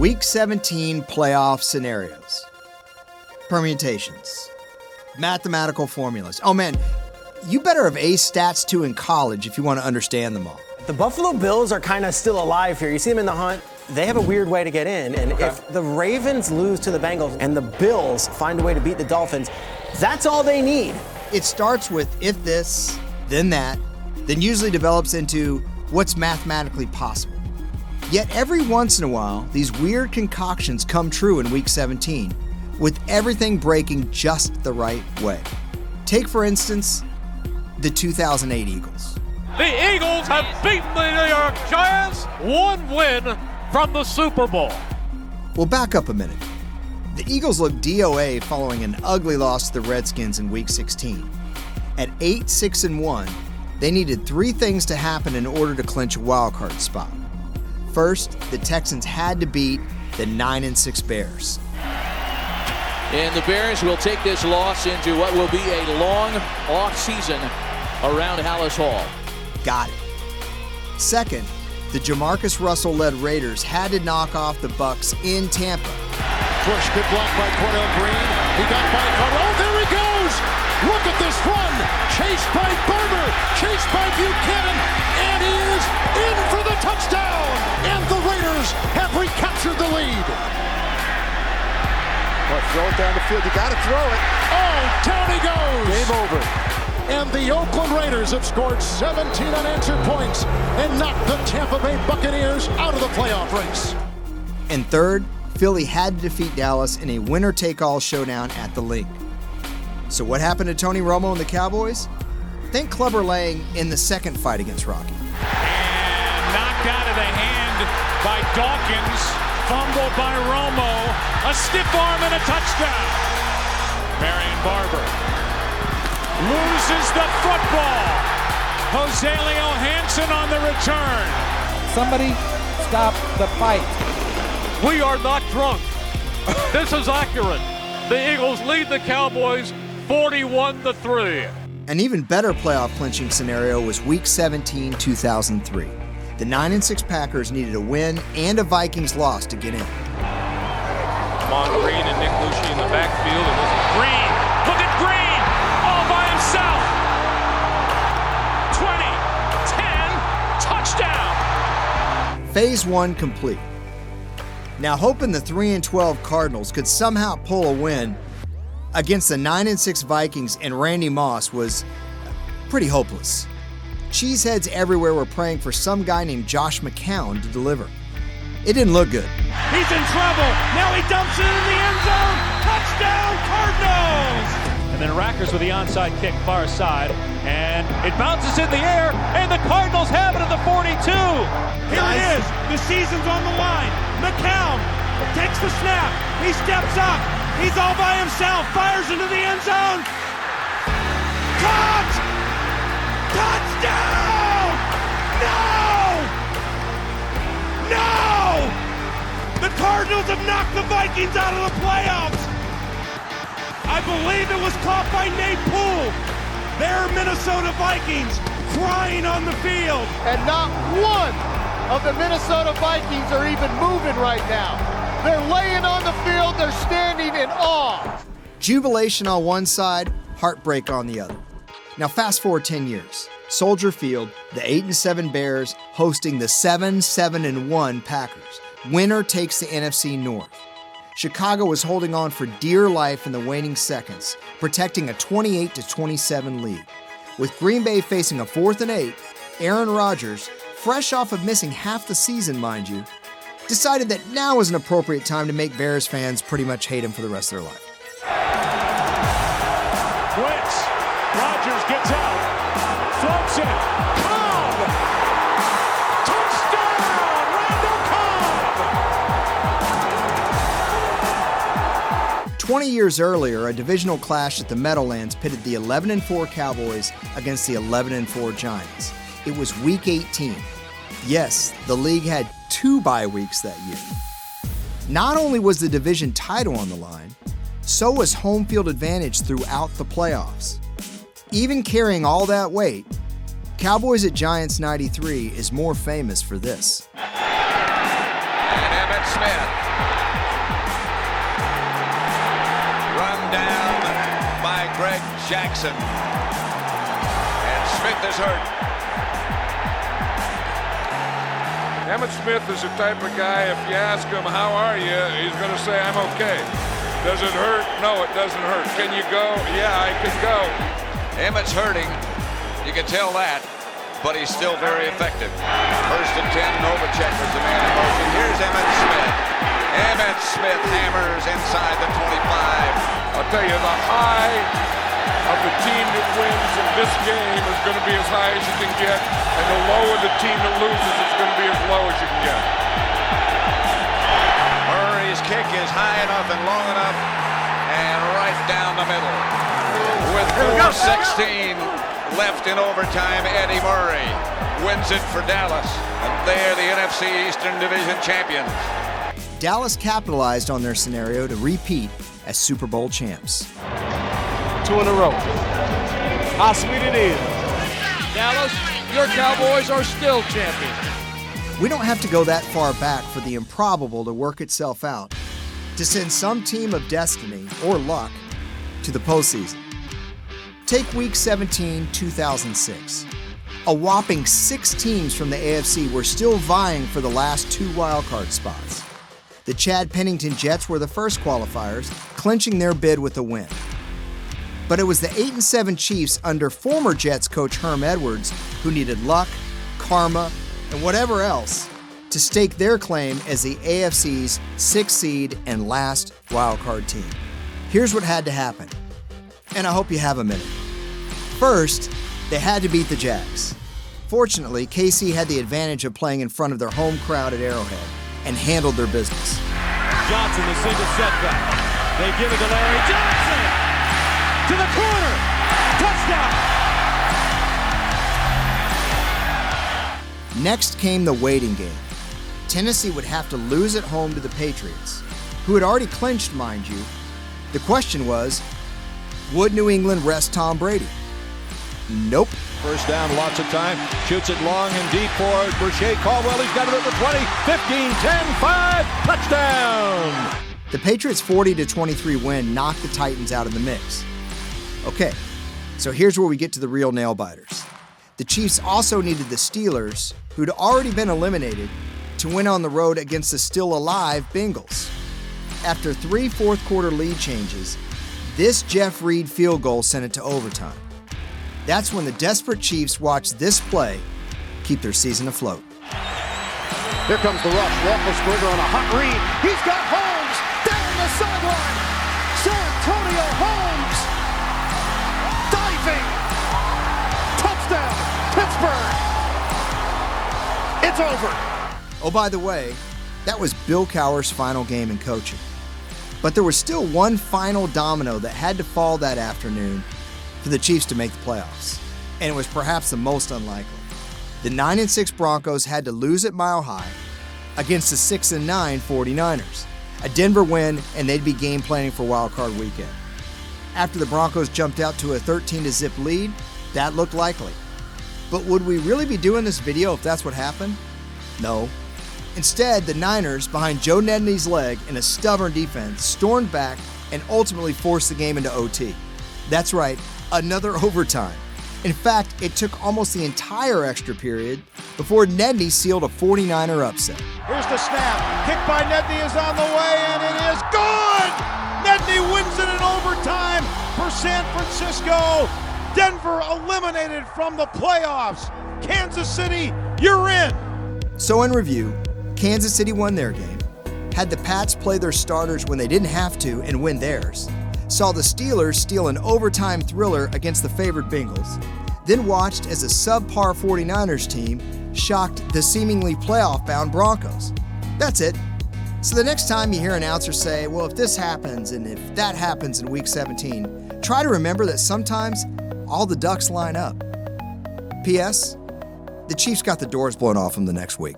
Week 17 playoff scenarios. Permutations. Mathematical formulas. Oh man, you better have aced Stats 2 in college if you want to understand them all. The Buffalo Bills are kind of still alive here. You see them in the hunt. They have a weird way to get in. And if the Ravens lose to the Bengals and the Bills find a way to beat the Dolphins, that's all they need. It starts with if this, then that, then usually develops into what's mathematically possible. Yet every once in a while, these weird concoctions come true in Week 17, with everything breaking just the right way. Take, for instance, the 2008 Eagles. The Eagles have beaten the New York Giants, one win from the Super Bowl. Well, back up a minute. The Eagles look DOA following an ugly loss to the Redskins in Week 16. At 8-6-1, they needed three things to happen in order to clinch a wildcard spot. First, the Texans had to beat the 9-6 Bears. And the Bears will take this loss into what will be a long off-season around Hallis Hall. Got it. Second, the Jamarcus Russell-led Raiders had to knock off the Bucs in Tampa. Push, good block by Cordell Green. He got by Cordell. Oh, there he goes! Look at this run! Chased by Barber, chased by Buchanan, and he is in for the touchdown! And the Raiders have recaptured the lead. Well, throw it down the field. You got to throw it. Oh, down he goes! Game over. And the Oakland Raiders have scored 17 unanswered points and knocked the Tampa Bay Buccaneers out of the playoff race. And third, Philly had to defeat Dallas in a winner-take-all showdown at the Link. So what happened to Tony Romo and the Cowboys? Think Clubber Lang in the second fight against Rocky. And knocked out of the hand by Dawkins. Fumble by Romo. A stiff arm and a touchdown. Marion Barber loses the football. Jose Leo Hansen on the return. Somebody stop the fight. We are not drunk. This is accurate. The Eagles lead the Cowboys 41-3. An even better playoff clinching scenario was Week 17, 2003. The 9-6 Packers needed a win and a Vikings loss to get in. Mon Green and Nick Lucci in the backfield. And this is Green. Look at Green. All by himself. 20, 10, touchdown. Phase 1 complete. Now, hoping the 3-12 Cardinals could somehow pull a win against the 9-6 Vikings and Randy Moss was pretty hopeless. Cheeseheads everywhere were praying for some guy named Josh McCown to deliver. It didn't look good. He's in trouble. Now he dumps it in the end zone. Touchdown, Cardinals! And then Rackers with the onside kick far side. And it bounces in the air, and the Cardinals have it at the 42. Here it is. The season's on the line. McCown takes the snap. He steps up. He's all by himself. Fires into the end zone. Caught! Touchdown! No! No! The Cardinals have knocked the Vikings out of the playoffs. I believe it was caught by Nate Poole. Their Minnesota Vikings crying on the field. And not one of the Minnesota Vikings are even moving right now. They're laying on the field. They're standing in awe. Jubilation on one side, heartbreak on the other. Now fast forward 10 years. Soldier Field, the 8-7 Bears hosting the 7-1 Packers. Winner takes the NFC North. Chicago was holding on for dear life in the waning seconds, protecting a 28-27 lead. With Green Bay facing a 4th and 8, Aaron Rodgers, fresh off of missing half the season, mind you, decided that now was an appropriate time to make Bears fans pretty much hate him for the rest of their life. Blitz. Rodgers gets out. Floats it. Cobb! Touchdown! Randall Cobb! 20 years earlier, a divisional clash at the Meadowlands pitted the 11-4 Cowboys against the 11-4 Giants. It was Week 18. Yes, the league had 2 bye weeks that year. Not only was the division title on the line, so was home field advantage throughout the playoffs. Even carrying all that weight, Cowboys at Giants 93 is more famous for this. And Emmitt Smith Jackson. And Smith is hurt. Emmitt Smith is the type of guy, if you ask him, how are you, he's going to say, I'm okay. Does it hurt? No, it doesn't hurt. Can you go? Yeah, I can go. Emmitt's hurting. You can tell that, but he's still very effective. 1st and 10, Novacek was the man in motion. Here's Emmitt Smith. Emmitt Smith hammers inside the 25. I'll tell you, the high of the team that wins in this game is going to be as high as you can get, and the low of the team that loses is going to be as low as you can get. Murray's kick is high enough and long enough, and right down the middle. With 4:16 left in overtime, Eddie Murray wins it for Dallas, and they're the NFC Eastern Division champions. Dallas capitalized on their scenario to repeat as Super Bowl champs. 2 in a row. How sweet it is. Dallas, your Cowboys are still champions. We don't have to go that far back for the improbable to work itself out, to send some team of destiny or luck to the postseason. Take Week 17, 2006. A whopping 6 teams from the AFC were still vying for the last 2 wildcard spots. The Chad Pennington Jets were the first qualifiers, clinching their bid with a win. But it was the 8-7 Chiefs under former Jets coach Herm Edwards who needed luck, karma, and whatever else to stake their claim as the AFC's 6th seed and last wildcard team. Here's what had to happen, and I hope you have a minute. First, they had to beat the Jags. Fortunately, KC had the advantage of playing in front of their home crowd at Arrowhead and handled their business. Johnson, the single setback. They give it to Larry Johnson. To the corner. Touchdown. Next came the waiting game. Tennessee would have to lose at home to the Patriots, who had already clinched, mind you. The question was, would New England rest Tom Brady? Nope. First down, lots of time. Shoots it long and deep for Brashay Caldwell. He's got it at the 20, 15, 10, 5. Touchdown! The Patriots' 40-23 win knocked the Titans out of the mix. Okay, so here's where we get to the real nail-biters. The Chiefs also needed the Steelers, who'd already been eliminated, to win on the road against the still-alive Bengals. After 3 fourth-quarter lead changes, this Jeff Reed field goal sent it to overtime. That's when the desperate Chiefs watched this play keep their season afloat. Here comes the rush. Roethlisberger on a hot read. He's got Holmes down the sideline. Santonio Holmes diving. Touchdown, Pittsburgh. It's over. Oh, by the way, that was Bill Cowher's final game in coaching. But there was still one final domino that had to fall that afternoon for the Chiefs to make the playoffs, and it was perhaps the most unlikely. The 9-6 Broncos had to lose at Mile High against the 6-9 49ers. A Denver win, and they'd be game planning for Wild Card Weekend. After the Broncos jumped out to a 13-0 lead, that looked likely. But would we really be doing this video if that's what happened? No. Instead, the Niners, behind Joe Nedney's leg and a stubborn defense, stormed back and ultimately forced the game into OT. That's right, another overtime. In fact, it took almost the entire extra period before Nedney sealed a 49er upset. Here's the snap. Kick by Nedney is on the way, and it is good! Nedney wins it in overtime for San Francisco. Denver eliminated from the playoffs. Kansas City, you're in. So in review, Kansas City won their game, had the Pats play their starters when they didn't have to and win theirs, saw the Steelers steal an overtime thriller against the favored Bengals, then watched as a subpar 49ers team shocked the seemingly playoff-bound Broncos. That's it. So the next time you hear an announcer say, well, if this happens and if that happens in Week 17, try to remember that sometimes all the ducks line up. P.S. The Chiefs got the doors blown off them the next week.